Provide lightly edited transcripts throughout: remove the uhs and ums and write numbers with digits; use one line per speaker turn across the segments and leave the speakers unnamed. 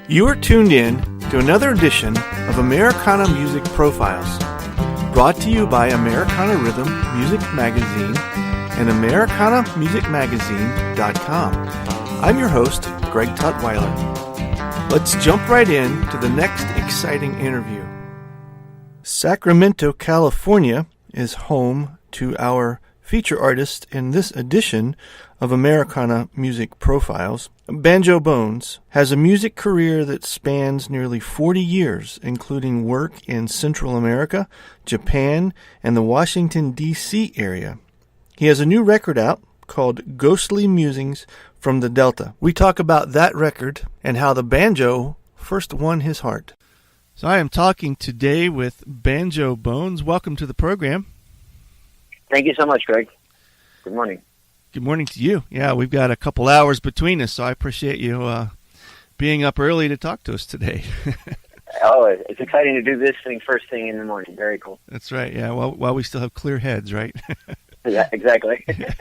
You are tuned in to another edition of Americana Music Profiles, brought to you by Americana Rhythm Music Magazine and AmericanaMusicMagazine.com. I'm your host, Greg Tutwiler. Let's jump right in to the next exciting interview. Sacramento, California is home to our feature artist in this edition of Americana Music Profiles. Banjo Bones has a music career that spans nearly 40 years, including work in Central America, Japan, and the Washington, D.C. area. He has a new record out called Ghostly Musings from the Delta. We talk about that record and how the banjo first won his heart. So I am talking today with Banjo Bones. Welcome to the program.
Thank you so much, Greg. Good morning.
Good morning to you. Yeah, we've got a couple hours between us, so I appreciate you being up early to talk to us today.
Oh, it's exciting to do this thing first thing in the morning. Very cool.
That's right. Yeah, while we still have clear heads, right?
Yeah, exactly.
Yeah.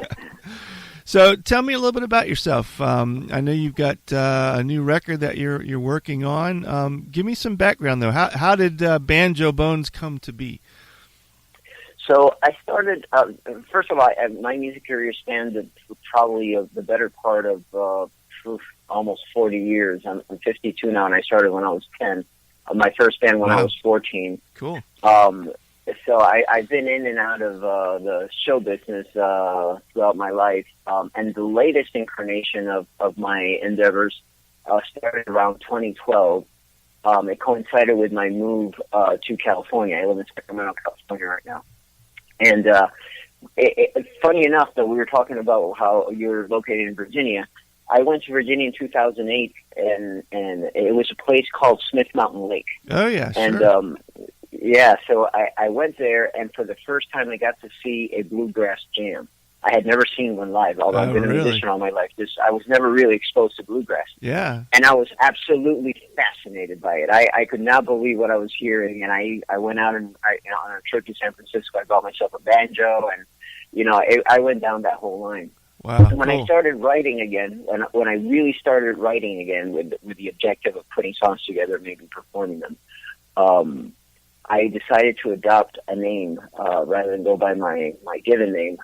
So tell me a little bit about yourself. I know you've got a new record that you're working on. Give me some background, though. How did Banjo Bones come to be?
So I started, first of all, my music career spanned probably the better part of almost 40 years. I'm 52 now, and I started when I was 10. My first band when I was 14.
Cool.
So I've been in and out of the show business throughout my life. And the latest incarnation of my endeavors started around 2012. It coincided with my move to California. I live in Sacramento, California right now. And funny enough, that we were talking about how you're located in Virginia. I went to Virginia in 2008, and it was a place called Smith Mountain Lake.
Oh, yeah, sure.
And, so I went there, and for the first time I got to see a bluegrass jam. I had never seen one live, although I've been a musician all my life. I was never really exposed to bluegrass.
Yeah.
And I was absolutely fascinated by it. I could not believe what I was hearing, and I went out and on a trip to San Francisco, I bought myself a banjo, and I went down that whole line.
Wow.
And when I started writing again, when I really started writing again with the objective of putting songs together and maybe performing them, I decided to adopt a name rather than go by my given name.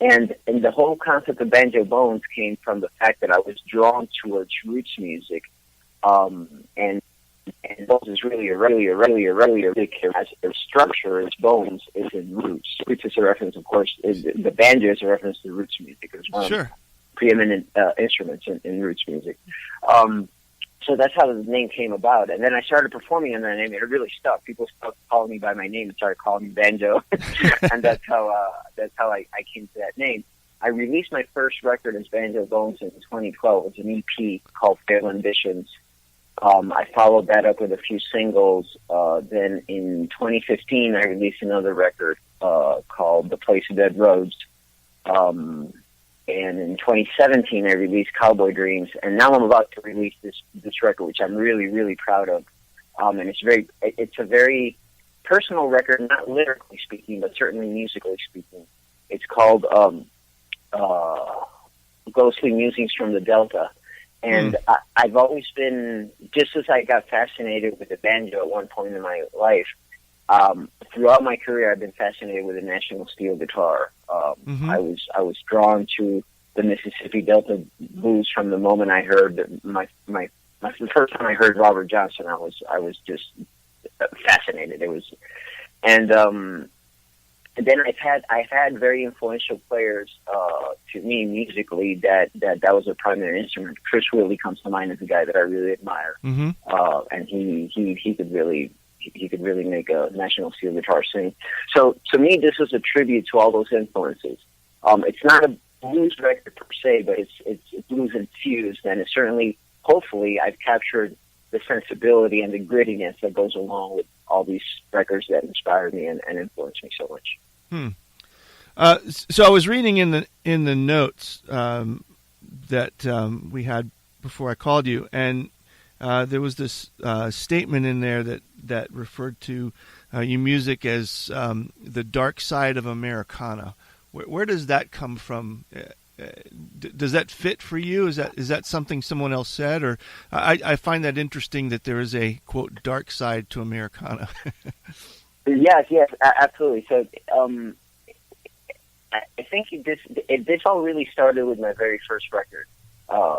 And the whole concept of Banjo Bones came from the fact that I was drawn towards roots music, and Bones is really a as a structure. Its bones is in roots. Roots is a reference, of course. The banjo is a reference to roots music. It's one of the preeminent instruments in roots music. So that's how the name came about. And then I started performing under that name. It really stuck. People stopped calling me by my name and started calling me Banjo. And that's how I came to that name. I released my first record as Banjo Bones in 2012. It was an EP called Fail Ambitions. I followed that up with a few singles. Then in 2015, I released another record called The Place of Dead Roads. And in 2017, I released Cowboy Dreams, and now I'm about to release this record, which I'm really, really proud of. And it's a very personal record, not lyrically speaking, but certainly musically speaking. It's called Ghostly Musings from the Delta. And I've always been, just as I got fascinated with the banjo at one point in my life, throughout my career, I've been fascinated with the National Steel guitar. I was drawn to the Mississippi Delta blues from the moment I heard the first time I heard Robert Johnson. I was just fascinated. It was, and then I've had very influential players to me musically that was a primary instrument. Chris Whitley comes to mind as a guy that I really admire, and he could really. He could really make a National Steel guitar sing. So to me, this was a tribute to all those influences. It's not a blues record per se, but it's blues infused, and it's certainly, hopefully, I've captured the sensibility and the grittiness that goes along with all these records that inspired me and influenced me so much.
So I was reading in the notes that we had before I called you, and there was this statement in there that referred to your music as the dark side of Americana. Where does that come from does that fit for you? Is that something someone else said, or I find that interesting that there is a quote dark side to Americana.
Yes, absolutely. So I think this all really started with my very first record,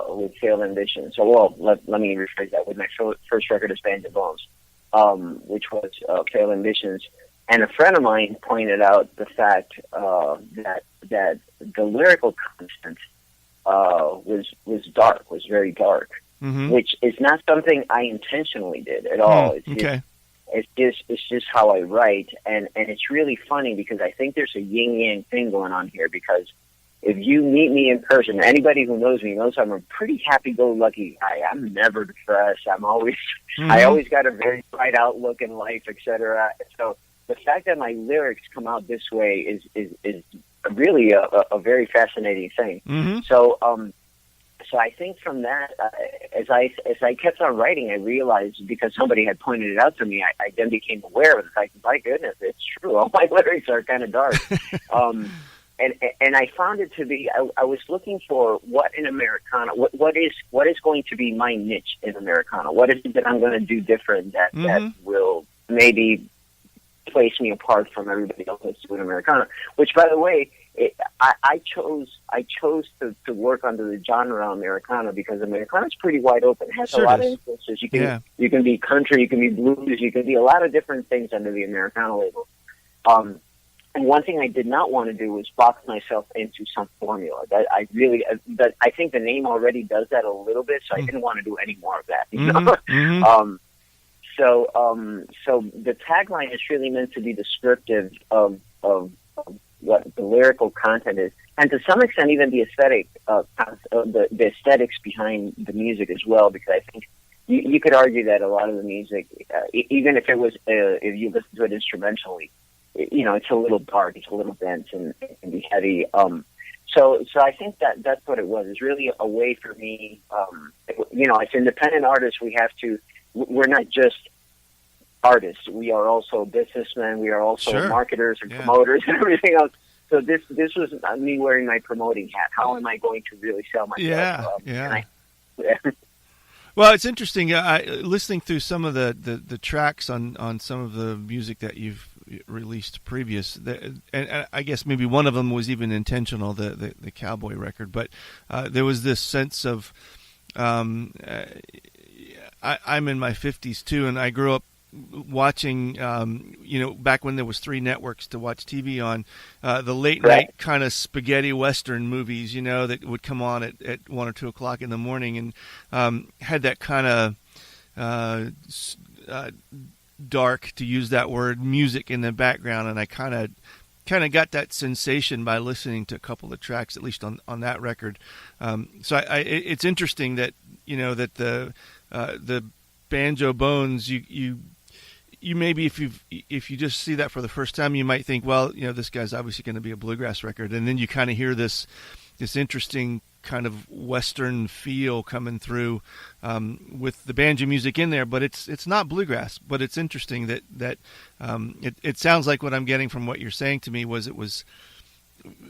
with Failed Ambitions. So, let me rephrase that. With my first record is Banjo Bones, which was Failed Ambitions. And a friend of mine pointed out the fact that the lyrical content was dark, was very dark, which is not something I intentionally did at all. It's just how I write, and it's really funny because I think there's a yin-yang thing going on here, because if you meet me in person, anybody who knows me knows I'm a pretty happy-go-lucky guy. I'm never depressed. I always got a very bright outlook in life, etc. So the fact that my lyrics come out this way is really a very fascinating thing. So I think from that, as I kept on writing, I realized, because somebody had pointed it out to me, I then became aware of the fact, my goodness, it's true. All my lyrics are kind of dark. And I found it to be, I was looking for what in Americana, what is going to be my niche in Americana? What is it that I'm going to do different that will maybe place me apart from everybody else that's doing Americana? Which, by the way, I chose to work under the genre Americana because Americana is pretty wide open. It has a lot of influences. You can be country, you can be blues, you can be a lot of different things under the Americana label. And one thing I did not want to do was box myself into some formula. That I think the name already does that a little bit, so I didn't want to do any more of that. You know? So the tagline is really meant to be descriptive of what the lyrical content is, and to some extent even the the aesthetics behind the music as well. Because I think you could argue that a lot of the music, even if it was if you listen to it instrumentally, it's a little dark, it's a little dense, and it can be heavy. So I think that's what it was. It's really a way for me. As independent artists, we're not just artists. We are also businessmen. We are also marketers and promoters and everything else. So this was me wearing my promoting hat. How am I going to really sell myself?
Well, it's interesting. Listening through some of the tracks on some of the music that you've released previous, and I guess maybe one of them was even intentional, the Cowboy record. But there was this sense of I'm in my 50s too, and I grew up watching, back when there was 3 networks to watch TV on, the late night kind of spaghetti Western movies, that would come on at 1 or 2 o'clock in the morning, and had that kind of dark, to use that word, music in the background. And I kind of got that sensation by listening to a couple of tracks, at least on that record. So it's interesting that, that the Banjo Bones, you maybe if you just see that for the first time, you might think, well, this guy's obviously going to be a bluegrass record, and then you kind of hear this interesting kind of Western feel coming through with the banjo music in there, but it's not bluegrass. But it's interesting that it sounds like what I'm getting from what you're saying to me was it was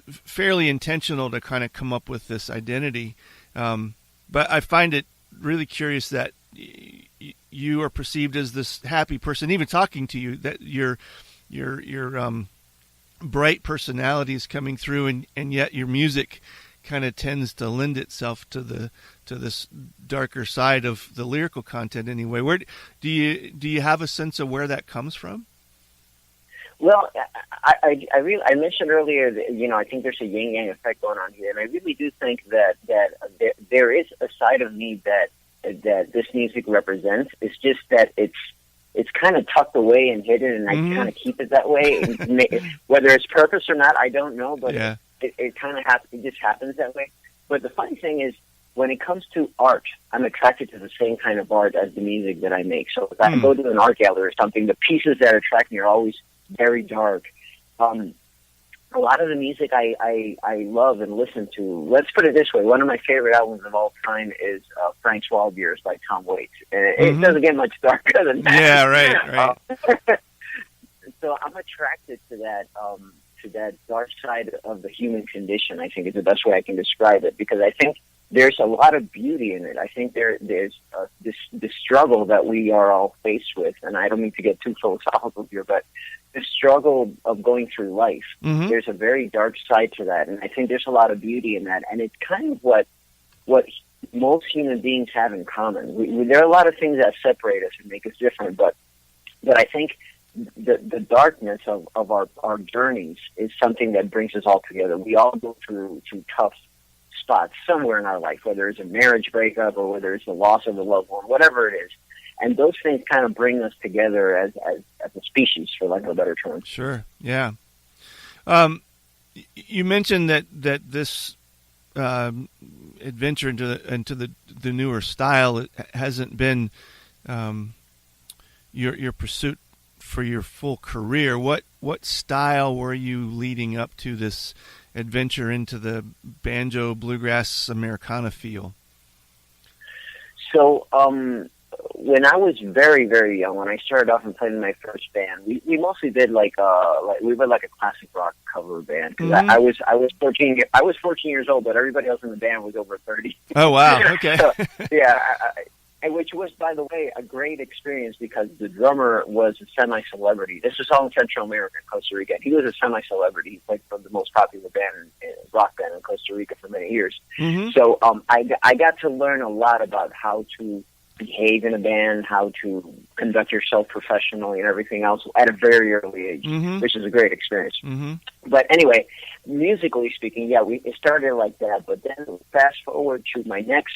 fairly intentional to kind of come up with this identity. But I find it really curious that you are perceived as this happy person, even talking to you, that your bright personality is coming through, and yet your music kind of tends to lend itself to this darker side of the lyrical content anyway. Where do you have a sense of where that comes from?
Well, I mentioned earlier that, I think there's a yin-yang effect going on here, and I really do think that there is a side of me that this music represents. It's just that it's kind of tucked away and hidden, and I kind of keep it that way. Whether it's purpose or not, I don't know, but it kind of it just happens that way. But the funny thing is, when it comes to art, I'm attracted to the same kind of art as the music that I make. So if I go to an art gallery or something, the pieces that attract me are always very dark. A lot of the music I love and listen to, let's put it this way, one of my favorite albums of all time is Frank's Wild Years by Tom Waits. And it doesn't get much darker than that.
Yeah, right.
So I'm attracted to that to that dark side of the human condition, I think is the best way I can describe it, because I think there's a lot of beauty in it. I think there's this struggle that we are all faced with, and I don't mean to get too philosophical here, but the struggle of going through life.
Mm-hmm.
There's a very dark side to that, and I think there's a lot of beauty in that, and it's kind of what most human beings have in common. There are a lot of things that separate us and make us different, but I think the darkness of our journeys is something that brings us all together. We all go through tough spots somewhere in our life, whether it's a marriage breakup or whether it's the loss of a loved one, whatever it is. And those things kind of bring us together as a species, for lack of a better term.
Sure, yeah. You mentioned that this adventure into the newer style hasn't been your pursuit for your full career. What style were you leading up to this adventure into the banjo, bluegrass, Americana feel?
So, when I was very, very young, when I started off and played in my first band, we mostly did like we were like a classic rock cover band. Cause
Mm-hmm.
I was 14 years old, but everybody else in the band was over 30.
Oh wow! Okay.
So, yeah. Which was, by the way, a great experience because the drummer was a semi-celebrity. This was all in Central America, Costa Rica. He was a semi-celebrity. He played for the most popular rock band in Costa Rica for many years.
Mm-hmm.
So I got to learn a lot about how to behave in a band, how to conduct yourself professionally and everything else at a very early age,
Mm-hmm.
which is a great experience.
Mm-hmm.
But anyway, musically speaking, yeah, it started like that. But then fast forward to my next,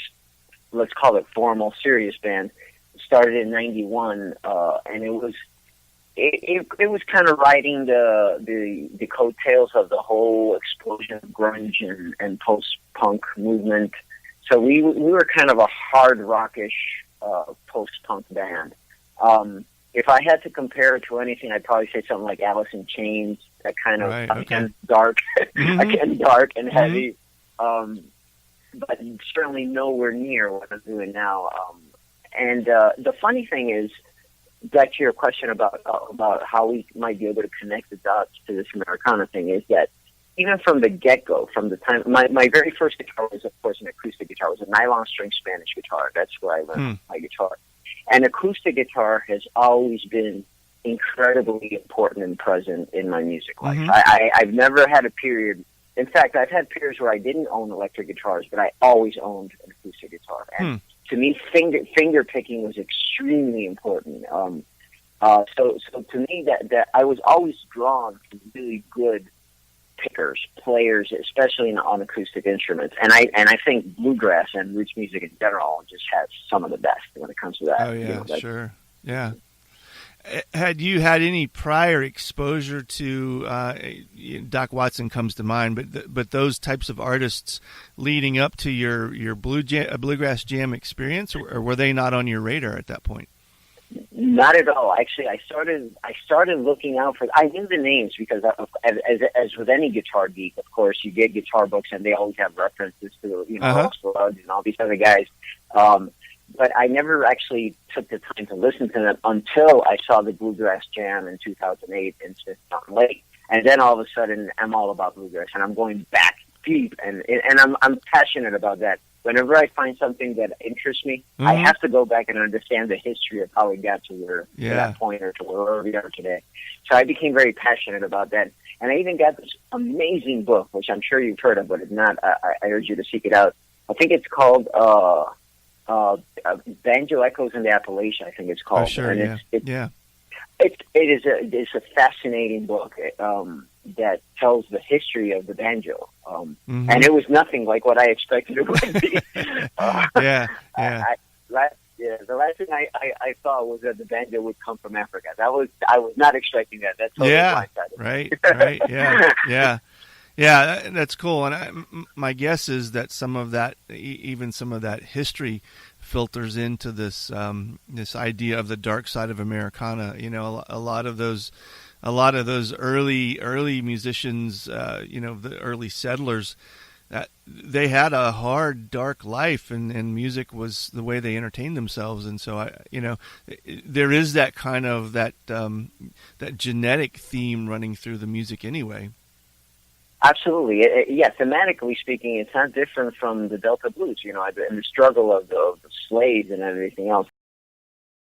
let's call it formal, serious band, started in '91, and it was kind of riding the coattails of the whole explosion of grunge and post-punk movement. So we were kind of a hard rockish post-punk band. If I had to compare it to anything, I'd probably say something like Alice in Chains, that kind of again dark,
Mm-hmm.
again dark and
Mm-hmm.
heavy. But certainly nowhere near what I'm doing now. And the funny thing is, back to your question about how we might be able to connect the dots to this Americana thing, is that even from the get-go, from the time, my very first guitar was, of course, an acoustic guitar. It was a nylon string Spanish guitar. That's where I learned my guitar. And acoustic guitar has always been incredibly important and present in my music life.
Mm-hmm.
I've never had a period. In fact, I've had periods where I didn't own electric guitars, but I always owned an acoustic guitar. And to me, finger picking was extremely important. So to me, that I was always drawn to really good players, especially on acoustic instruments. And I think bluegrass and roots music in general just has some of the best when it comes to that.
Oh yeah, sure, yeah. Had you had any prior exposure to Doc Watson comes to mind, but those types of artists leading up to your bluegrass jam experience, or were they not on your radar at that point?
Not at all. Actually, I started looking out for. I knew the names because, as with any guitar geek, of course, you get guitar books and they always have references to Ross Blood and all these other guys. But I never actually took the time to listen to them until I saw the Bluegrass Jam in 2008 in Smith Mountain Lake, and then all of a sudden I'm all about bluegrass and I'm going back deep and I'm passionate about that. Whenever I find something that interests me, I have to go back and understand the history of how we got to that point or to where we are today. So I became very passionate about that. And I even got this amazing book, which I'm sure you've heard of, but if not, I urge you to seek it out. I think it's called Banjo Echoes in the Appalachia, I think it's called.
Oh, sure,
and
yeah.
It's a fascinating book that tells the history of the banjo, and it was nothing like what I expected it would be. The last thing I thought was that the banjo would come from Africa. I was not expecting that. That's totally blindsided.
Right. Yeah, that's cool. And my guess is that some of that, even some of that history, filters into this this idea of the dark side of Americana. You know, a lot of those early musicians, the early settlers, that they had a hard, dark life, and music was the way they entertained themselves. And so there is that kind of that genetic theme running through the music anyway.
Absolutely. Yeah, thematically speaking, it's not different from the Delta blues, and the struggle of the slaves and everything else.